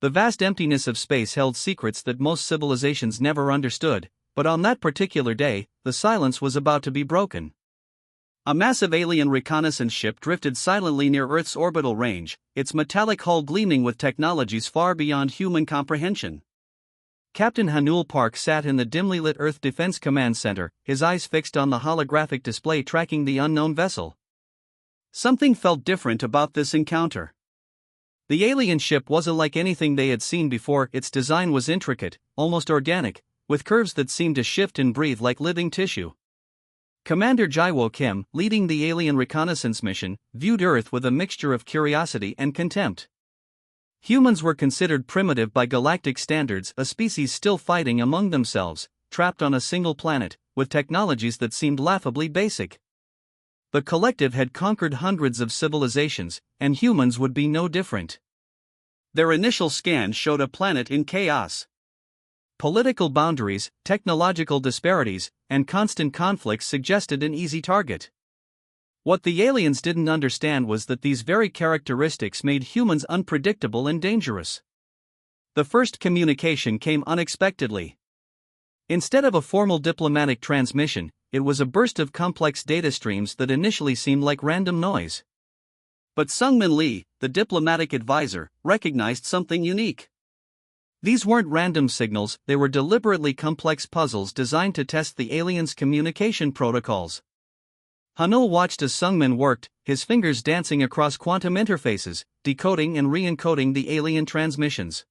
The vast emptiness of space held secrets that most civilizations never understood, but on that particular day, the silence was about to be broken. A massive alien reconnaissance ship drifted silently near Earth's orbital range, its metallic hull gleaming with technologies far beyond human comprehension. Captain Hanul Park sat in the dimly lit Earth Defense Command Center, his eyes fixed on the holographic display tracking the unknown vessel. Something felt different about this encounter. The alien ship wasn't like anything they had seen before. Its design was intricate, almost organic, with curves that seemed to shift and breathe like living tissue. Commander Jaiwo Kim, leading the alien reconnaissance mission, viewed Earth with a mixture of curiosity and contempt. Humans were considered primitive by galactic standards, a species still fighting among themselves, trapped on a single planet, with technologies that seemed laughably basic. The collective had conquered hundreds of civilizations, and humans would be no different. Their initial scan showed a planet in chaos. Political boundaries, technological disparities, and constant conflicts suggested an easy target. What the aliens didn't understand was that these very characteristics made humans unpredictable and dangerous. The first communication came unexpectedly. Instead of a formal diplomatic transmission, it was a burst of complex data streams that initially seemed like random noise. But Sungmin Lee, the diplomatic advisor, recognized something unique. These weren't random signals, they were deliberately complex puzzles designed to test the aliens' communication protocols. Hanul watched as Sungmin worked, his fingers dancing across quantum interfaces, decoding and re-encoding the alien transmissions.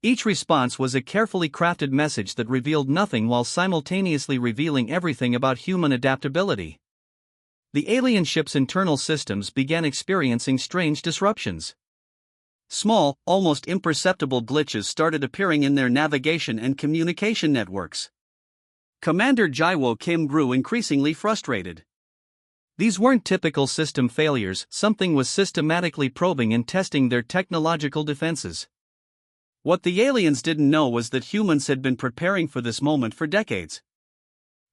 Each response was a carefully crafted message that revealed nothing while simultaneously revealing everything about human adaptability. The alien ship's internal systems began experiencing strange disruptions. Small, almost imperceptible glitches started appearing in their navigation and communication networks. Commander Jaiwo Kim grew increasingly frustrated. These weren't typical system failures, something was systematically probing and testing their technological defenses. What the aliens didn't know was that humans had been preparing for this moment for decades.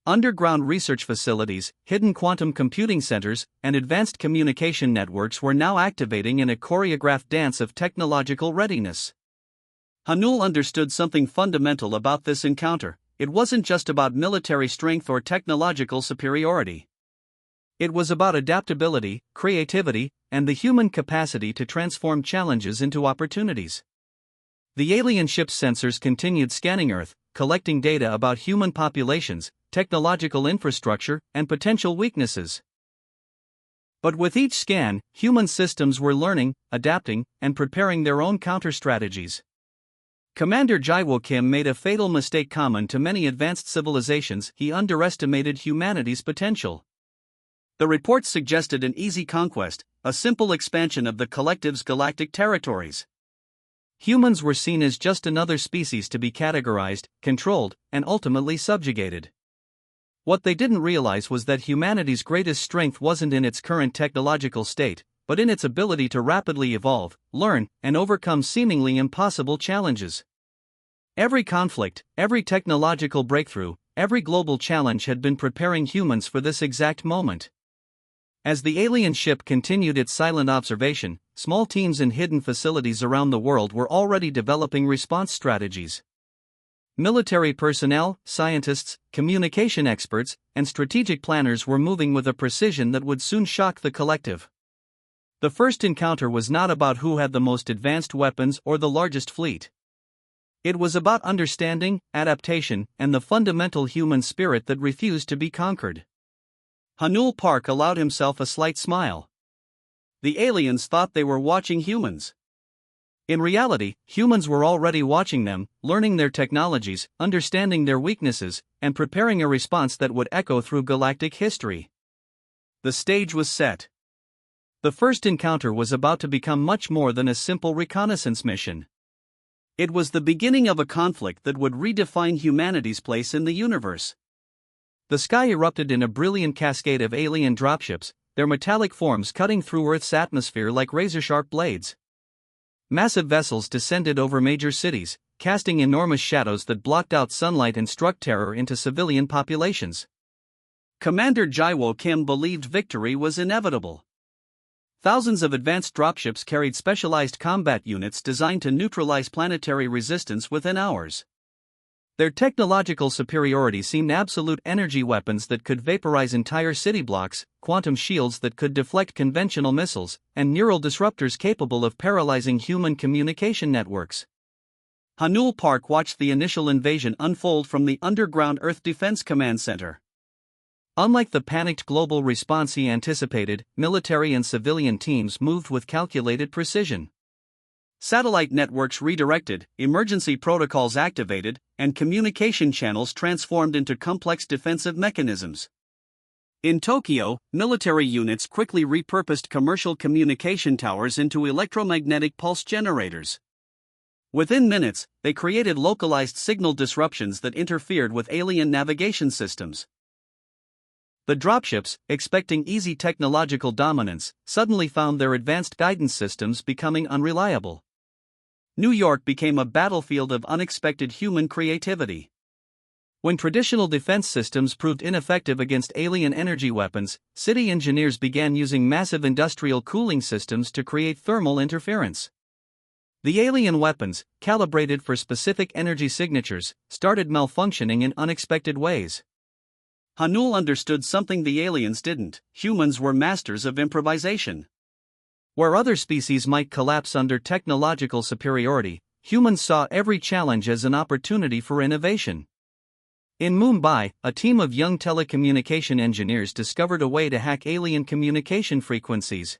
Underground research facilities, hidden quantum computing centers, and advanced communication networks were now activating in a choreographed dance of technological readiness. Hanul understood something fundamental about this encounter. It wasn't just about military strength or technological superiority. It was about adaptability, creativity, and the human capacity to transform challenges into opportunities. The alien ship's sensors continued scanning Earth, collecting data about human populations, technological infrastructure, and potential weaknesses. But with each scan, human systems were learning, adapting, and preparing their own counter-strategies. Commander Jaiwo Kim made a fatal mistake common to many advanced civilizations. He underestimated humanity's potential. The reports suggested an easy conquest, a simple expansion of the collective's galactic territories. Humans were seen as just another species to be categorized, controlled, and ultimately subjugated. What they didn't realize was that humanity's greatest strength wasn't in its current technological state, but in its ability to rapidly evolve, learn, and overcome seemingly impossible challenges. Every conflict, every technological breakthrough, every global challenge had been preparing humans for this exact moment. As the alien ship continued its silent observation, small teams in hidden facilities around the world were already developing response strategies. Military personnel, scientists, communication experts, and strategic planners were moving with a precision that would soon shock the collective. The first encounter was not about who had the most advanced weapons or the largest fleet. It was about understanding, adaptation, and the fundamental human spirit that refused to be conquered. Hanul Park allowed himself a slight smile. The aliens thought they were watching humans. In reality, humans were already watching them, learning their technologies, understanding their weaknesses, and preparing a response that would echo through galactic history. The stage was set. The first encounter was about to become much more than a simple reconnaissance mission. It was the beginning of a conflict that would redefine humanity's place in the universe. The sky erupted in a brilliant cascade of alien dropships, their metallic forms cutting through Earth's atmosphere like razor-sharp blades. Massive vessels descended over major cities, casting enormous shadows that blocked out sunlight and struck terror into civilian populations. Commander Jaiwo Kim believed victory was inevitable. Thousands of advanced dropships carried specialized combat units designed to neutralize planetary resistance within hours. Their technological superiority seemed absolute: energy weapons that could vaporize entire city blocks, quantum shields that could deflect conventional missiles, and neural disruptors capable of paralyzing human communication networks. Hanul Park watched the initial invasion unfold from the underground Earth Defense Command Center. Unlike the panicked global response he anticipated, military and civilian teams moved with calculated precision. Satellite networks redirected, emergency protocols activated, and communication channels transformed into complex defensive mechanisms. In Tokyo, military units quickly repurposed commercial communication towers into electromagnetic pulse generators. Within minutes, they created localized signal disruptions that interfered with alien navigation systems. The dropships, expecting easy technological dominance, suddenly found their advanced guidance systems becoming unreliable. New York became a battlefield of unexpected human creativity. When traditional defense systems proved ineffective against alien energy weapons, city engineers began using massive industrial cooling systems to create thermal interference. The alien weapons, calibrated for specific energy signatures, started malfunctioning in unexpected ways. Hanul understood something the aliens didn't: humans were masters of improvisation. Where other species might collapse under technological superiority, humans saw every challenge as an opportunity for innovation. In Mumbai, a team of young telecommunication engineers discovered a way to hack alien communication frequencies.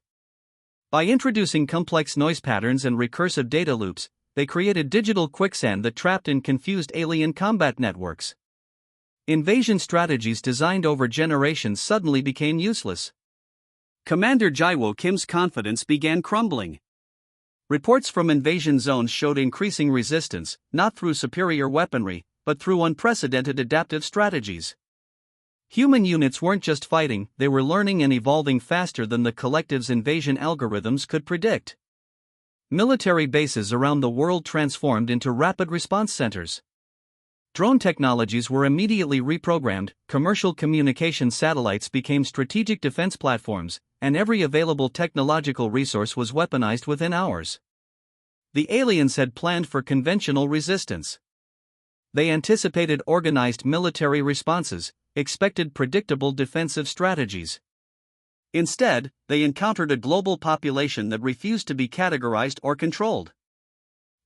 By introducing complex noise patterns and recursive data loops, they created digital quicksand that trapped and confused alien combat networks. Invasion strategies designed over generations suddenly became useless. Commander Jaiwo Kim's confidence began crumbling. Reports from invasion zones showed increasing resistance, not through superior weaponry, but through unprecedented adaptive strategies. Human units weren't just fighting, they were learning and evolving faster than the collective's invasion algorithms could predict. Military bases around the world transformed into rapid response centers. Drone technologies were immediately reprogrammed, commercial communication satellites became strategic defense platforms, and every available technological resource was weaponized within hours. The aliens had planned for conventional resistance. They anticipated organized military responses, expected predictable defensive strategies. Instead, they encountered a global population that refused to be categorized or controlled.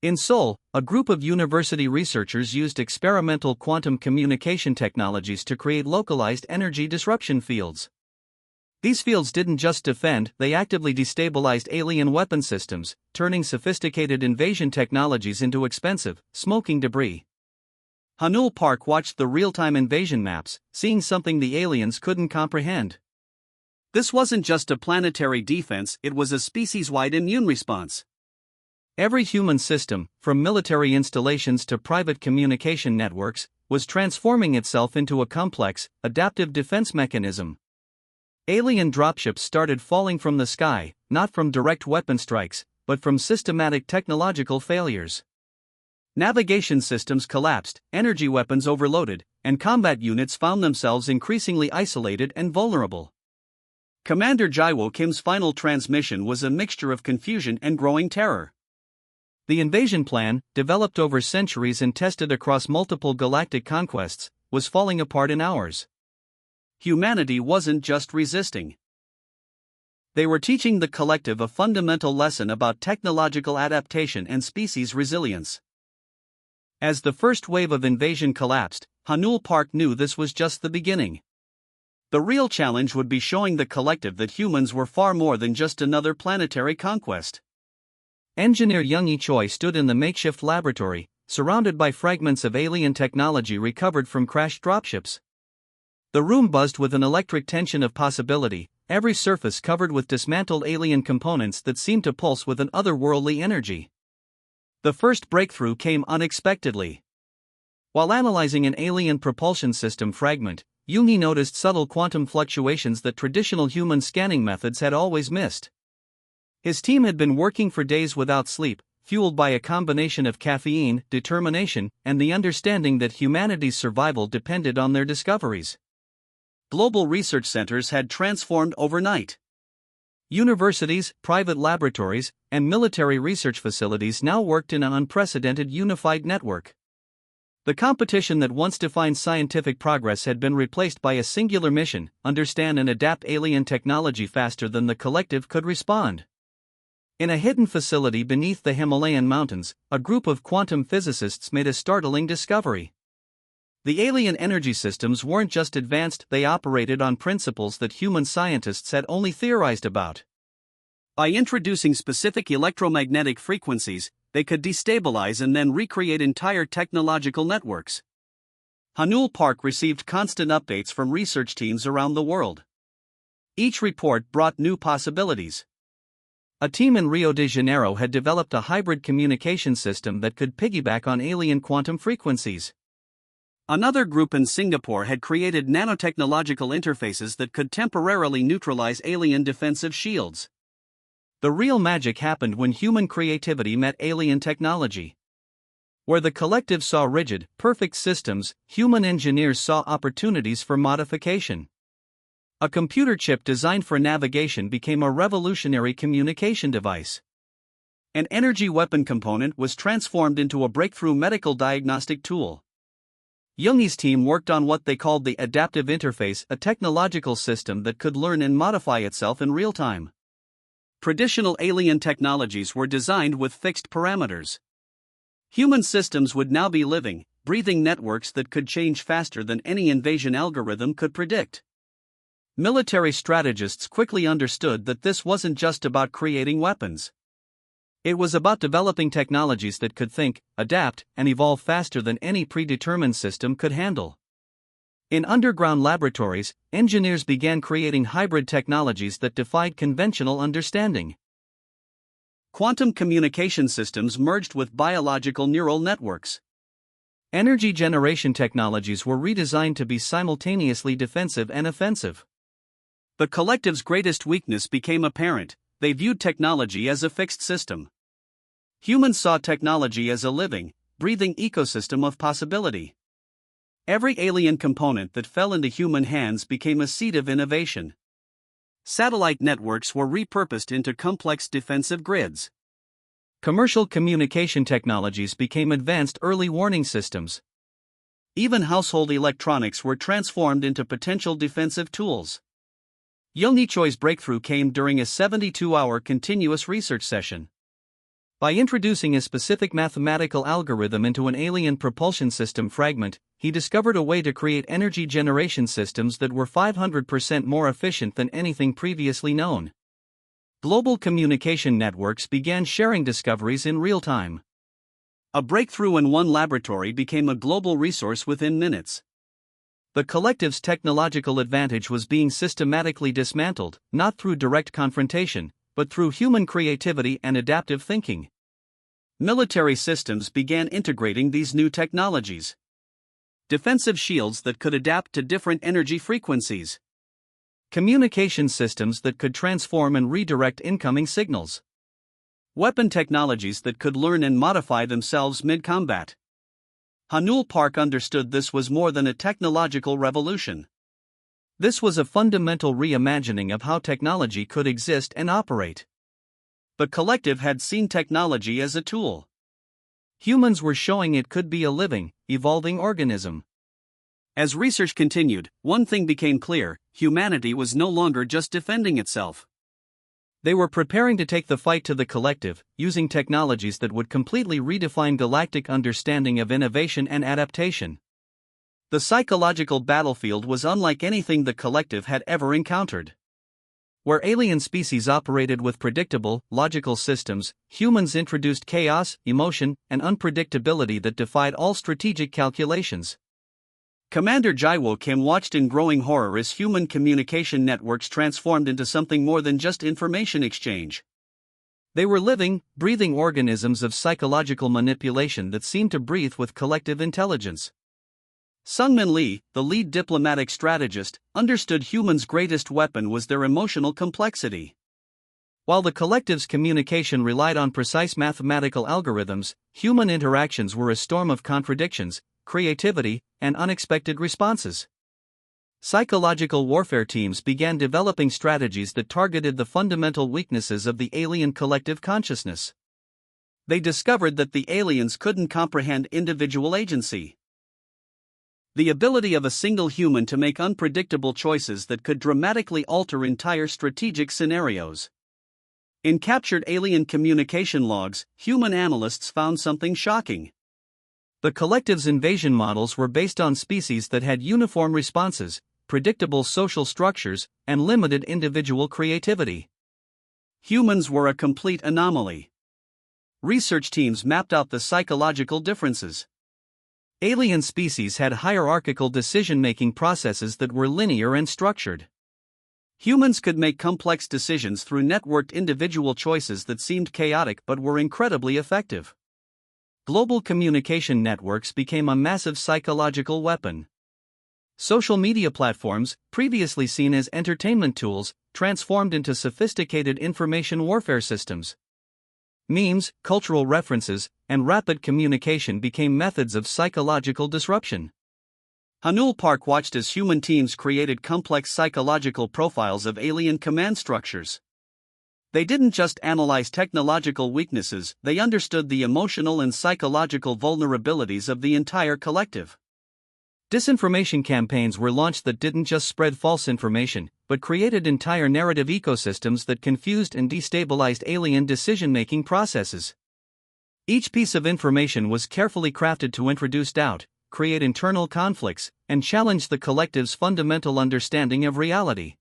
In Seoul, a group of university researchers used experimental quantum communication technologies to create localized energy disruption fields. These fields didn't just defend, they actively destabilized alien weapon systems, turning sophisticated invasion technologies into expensive, smoking debris. Hanul Park watched the real-time invasion maps, seeing something the aliens couldn't comprehend. This wasn't just a planetary defense, it was a species-wide immune response. Every human system, from military installations to private communication networks, was transforming itself into a complex, adaptive defense mechanism. Alien dropships started falling from the sky, not from direct weapon strikes, but from systematic technological failures. Navigation systems collapsed, energy weapons overloaded, and combat units found themselves increasingly isolated and vulnerable. Commander Jaiwo Kim's final transmission was a mixture of confusion and growing terror. The invasion plan, developed over centuries and tested across multiple galactic conquests, was falling apart in hours. Humanity wasn't just resisting. They were teaching the collective a fundamental lesson about technological adaptation and species resilience. As the first wave of invasion collapsed, Hanul Park knew this was just the beginning. The real challenge would be showing the collective that humans were far more than just another planetary conquest. Engineer Young Choi stood in the makeshift laboratory, surrounded by fragments of alien technology recovered from crashed dropships. The room buzzed with an electric tension of possibility, every surface covered with dismantled alien components that seemed to pulse with an otherworldly energy. The first breakthrough came unexpectedly. While analyzing an alien propulsion system fragment, Young noticed subtle quantum fluctuations that traditional human scanning methods had always missed. His team had been working for days without sleep, fueled by a combination of caffeine, determination, and the understanding that humanity's survival depended on their discoveries. Global research centers had transformed overnight. Universities, private laboratories, and military research facilities now worked in an unprecedented unified network. The competition that once defined scientific progress had been replaced by a singular mission: understand and adapt alien technology faster than the collective could respond. In a hidden facility beneath the Himalayan mountains, a group of quantum physicists made a startling discovery. The alien energy systems weren't just advanced, they operated on principles that human scientists had only theorized about. By introducing specific electromagnetic frequencies, they could destabilize and then recreate entire technological networks. Hanul Park received constant updates from research teams around the world. Each report brought new possibilities. A team in Rio de Janeiro had developed a hybrid communication system that could piggyback on alien quantum frequencies. Another group in Singapore had created nanotechnological interfaces that could temporarily neutralize alien defensive shields. The real magic happened when human creativity met alien technology. Where the collective saw rigid, perfect systems, human engineers saw opportunities for modification. A computer chip designed for navigation became a revolutionary communication device. An energy weapon component was transformed into a breakthrough medical diagnostic tool. Jungi's team worked on what they called the adaptive interface, a technological system that could learn and modify itself in real time. Traditional alien technologies were designed with fixed parameters. Human systems would now be living, breathing networks that could change faster than any invasion algorithm could predict. Military strategists quickly understood that this wasn't just about creating weapons. It was about developing technologies that could think, adapt, and evolve faster than any predetermined system could handle. In underground laboratories, engineers began creating hybrid technologies that defied conventional understanding. Quantum communication systems merged with biological neural networks. Energy generation technologies were redesigned to be simultaneously defensive and offensive. The collective's greatest weakness became apparent: they viewed technology as a fixed system. Humans saw technology as a living, breathing ecosystem of possibility. Every alien component that fell into human hands became a seed of innovation. Satellite networks were repurposed into complex defensive grids. Commercial communication technologies became advanced early warning systems. Even household electronics were transformed into potential defensive tools. Jungi Choi's breakthrough came during a 72-hour continuous research session. By introducing a specific mathematical algorithm into an alien propulsion system fragment, he discovered a way to create energy generation systems that were 500% more efficient than anything previously known. Global communication networks began sharing discoveries in real time. A breakthrough in one laboratory became a global resource within minutes. The collective's technological advantage was being systematically dismantled, not through direct confrontation, but through human creativity and adaptive thinking. Military systems began integrating these new technologies. Defensive shields that could adapt to different energy frequencies. Communication systems that could transform and redirect incoming signals. Weapon technologies that could learn and modify themselves mid-combat. Hanul Park understood this was more than a technological revolution. This was a fundamental reimagining of how technology could exist and operate. The collective had seen technology as a tool. Humans were showing it could be a living, evolving organism. As research continued, one thing became clear: humanity was no longer just defending itself. They were preparing to take the fight to the collective, using technologies that would completely redefine galactic understanding of innovation and adaptation. The psychological battlefield was unlike anything the collective had ever encountered. Where alien species operated with predictable, logical systems, humans introduced chaos, emotion, and unpredictability that defied all strategic calculations. Commander Jaiwo Kim watched in growing horror as human communication networks transformed into something more than just information exchange. They were living, breathing organisms of psychological manipulation that seemed to breathe with collective intelligence. Sungmin Lee, the lead diplomatic strategist, understood humans' greatest weapon was their emotional complexity. While the collective's communication relied on precise mathematical algorithms, human interactions were a storm of contradictions, creativity, and unexpected responses. Psychological warfare teams began developing strategies that targeted the fundamental weaknesses of the alien collective consciousness. They discovered that the aliens couldn't comprehend individual agency. The ability of a single human to make unpredictable choices that could dramatically alter entire strategic scenarios. In captured alien communication logs, human analysts found something shocking. The collective's invasion models were based on species that had uniform responses, predictable social structures, and limited individual creativity. Humans were a complete anomaly. Research teams mapped out the psychological differences. Alien species had hierarchical decision-making processes that were linear and structured. Humans could make complex decisions through networked individual choices that seemed chaotic but were incredibly effective. Global communication networks became a massive psychological weapon. Social media platforms, previously seen as entertainment tools, transformed into sophisticated information warfare systems. Memes, cultural references, and rapid communication became methods of psychological disruption. Hanul Park watched as human teams created complex psychological profiles of alien command structures. They didn't just analyze technological weaknesses, they understood the emotional and psychological vulnerabilities of the entire collective. Disinformation campaigns were launched that didn't just spread false information, but created entire narrative ecosystems that confused and destabilized alien decision-making processes. Each piece of information was carefully crafted to introduce doubt, create internal conflicts, and challenge the collective's fundamental understanding of reality.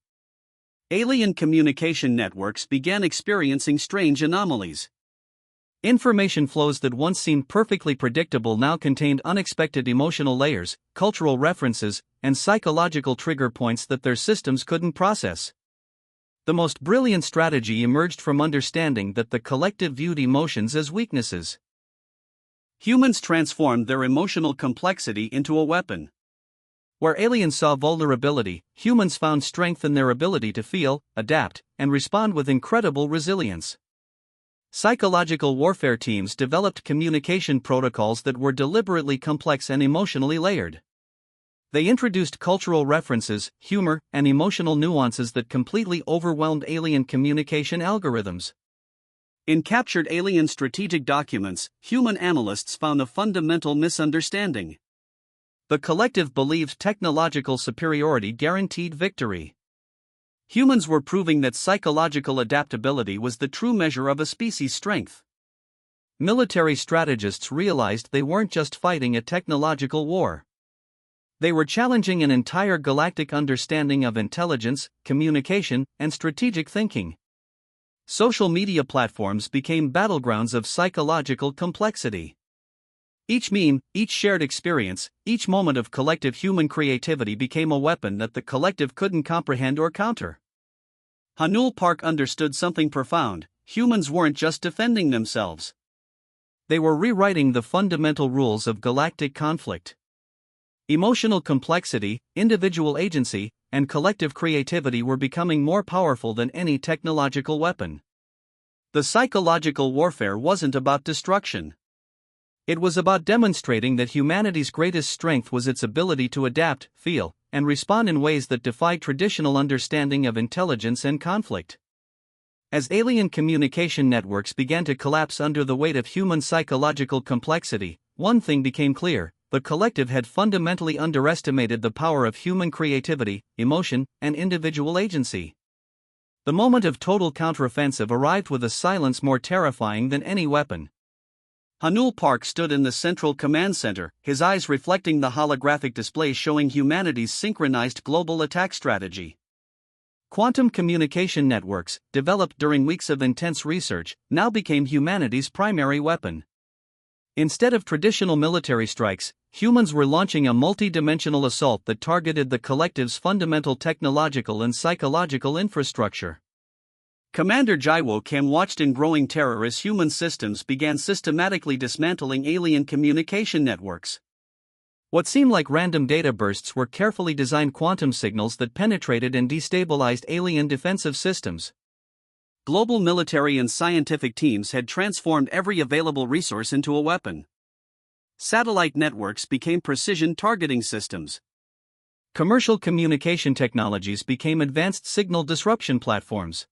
Alien communication networks began experiencing strange anomalies. Information flows that once seemed perfectly predictable now contained unexpected emotional layers, cultural references, and psychological trigger points that their systems couldn't process. The most brilliant strategy emerged from understanding that the collective viewed emotions as weaknesses. Humans transformed their emotional complexity into a weapon. Where aliens saw vulnerability, humans found strength in their ability to feel, adapt, and respond with incredible resilience. Psychological warfare teams developed communication protocols that were deliberately complex and emotionally layered. They introduced cultural references, humor, and emotional nuances that completely overwhelmed alien communication algorithms. In captured alien strategic documents, human analysts found a fundamental misunderstanding. The collective believed technological superiority guaranteed victory. Humans were proving that psychological adaptability was the true measure of a species' strength. Military strategists realized they weren't just fighting a technological war. They were challenging an entire galactic understanding of intelligence, communication, and strategic thinking. Social media platforms became battlegrounds of psychological complexity. Each meme, each shared experience, each moment of collective human creativity became a weapon that the collective couldn't comprehend or counter. Hanul Park understood something profound: humans weren't just defending themselves. They were rewriting the fundamental rules of galactic conflict. Emotional complexity, individual agency, and collective creativity were becoming more powerful than any technological weapon. The psychological warfare wasn't about destruction. It was about demonstrating that humanity's greatest strength was its ability to adapt, feel, and respond in ways that defied traditional understanding of intelligence and conflict. As alien communication networks began to collapse under the weight of human psychological complexity, one thing became clear: the collective had fundamentally underestimated the power of human creativity, emotion, and individual agency. The moment of total counteroffensive arrived with a silence more terrifying than any weapon. Hanul Park stood in the central command center, his eyes reflecting the holographic display showing humanity's synchronized global attack strategy. Quantum communication networks, developed during weeks of intense research, now became humanity's primary weapon. Instead of traditional military strikes, humans were launching a multi-dimensional assault that targeted the collective's fundamental technological and psychological infrastructure. Commander Jaiwo Kim watched in growing terror as human systems began systematically dismantling alien communication networks. What seemed like random data bursts were carefully designed quantum signals that penetrated and destabilized alien defensive systems. Global military and scientific teams had transformed every available resource into a weapon. Satellite networks became precision targeting systems. Commercial communication technologies became advanced signal disruption platforms.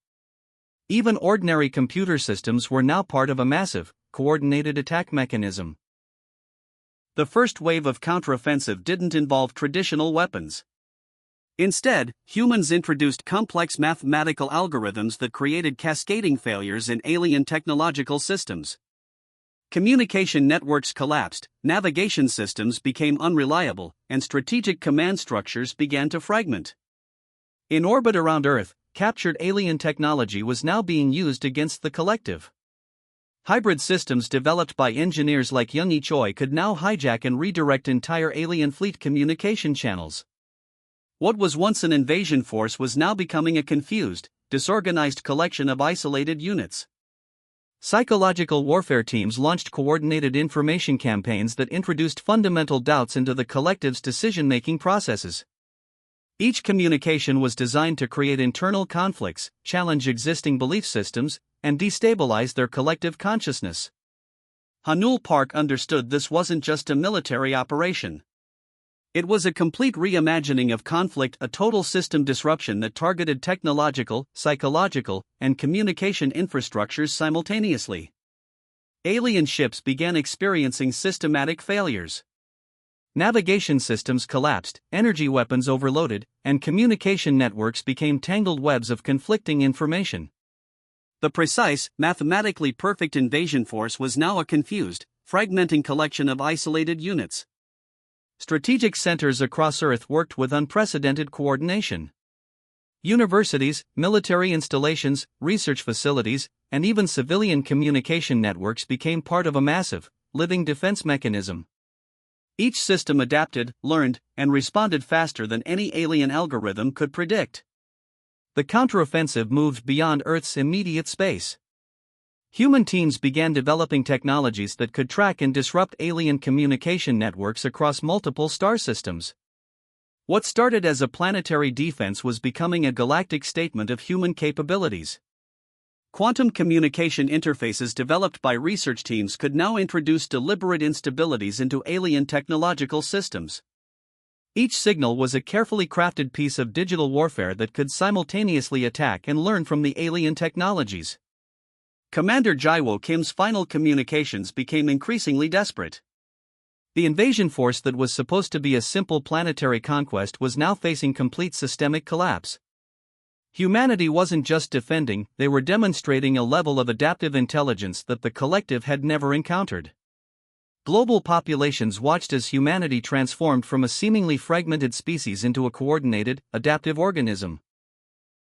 Even ordinary computer systems were now part of a massive, coordinated attack mechanism. The first wave of counteroffensive didn't involve traditional weapons. Instead, humans introduced complex mathematical algorithms that created cascading failures in alien technological systems. Communication networks collapsed, navigation systems became unreliable, and strategic command structures began to fragment. In orbit around Earth, captured alien technology was now being used against the collective. Hybrid systems developed by engineers like Young Choi could now hijack and redirect entire alien fleet communication channels. What was once an invasion force was now becoming a confused, disorganized collection of isolated units. Psychological warfare teams launched coordinated information campaigns that introduced fundamental doubts into the collective's decision-making processes. Each communication was designed to create internal conflicts, challenge existing belief systems, and destabilize their collective consciousness. Hanul Park understood this wasn't just a military operation. It was a complete reimagining of conflict, a total system disruption that targeted technological, psychological, and communication infrastructures simultaneously. Alien ships began experiencing systematic failures. Navigation systems collapsed, energy weapons overloaded, and communication networks became tangled webs of conflicting information. The precise, mathematically perfect invasion force was now a confused, fragmenting collection of isolated units. Strategic centers across Earth worked with unprecedented coordination. Universities, military installations, research facilities, and even civilian communication networks became part of a massive, living defense mechanism. Each system adapted, learned, and responded faster than any alien algorithm could predict. The counteroffensive moved beyond Earth's immediate space. Human teams began developing technologies that could track and disrupt alien communication networks across multiple star systems. What started as a planetary defense was becoming a galactic statement of human capabilities. Quantum communication interfaces developed by research teams could now introduce deliberate instabilities into alien technological systems. Each signal was a carefully crafted piece of digital warfare that could simultaneously attack and learn from the alien technologies. Commander Jaiwo Kim's final communications became increasingly desperate. The invasion force that was supposed to be a simple planetary conquest was now facing complete systemic collapse. Humanity wasn't just defending, they were demonstrating a level of adaptive intelligence that the collective had never encountered. Global populations watched as humanity transformed from a seemingly fragmented species into a coordinated, adaptive organism.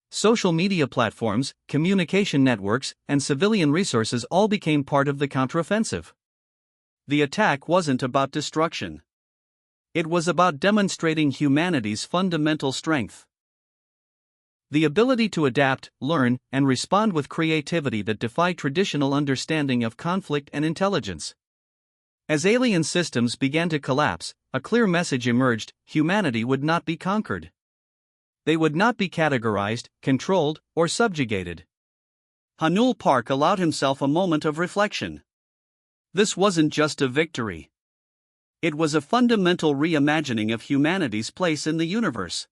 Social media platforms, communication networks, and civilian resources all became part of the counteroffensive. The attack wasn't about destruction. It was about demonstrating humanity's fundamental strength. The ability to adapt, learn, and respond with creativity that defied traditional understanding of conflict and intelligence. As alien systems began to collapse, a clear message emerged: humanity would not be conquered. They would not be categorized, controlled, or subjugated. Hanul Park allowed himself a moment of reflection. This wasn't just a victory. It was a fundamental reimagining of humanity's place in the universe.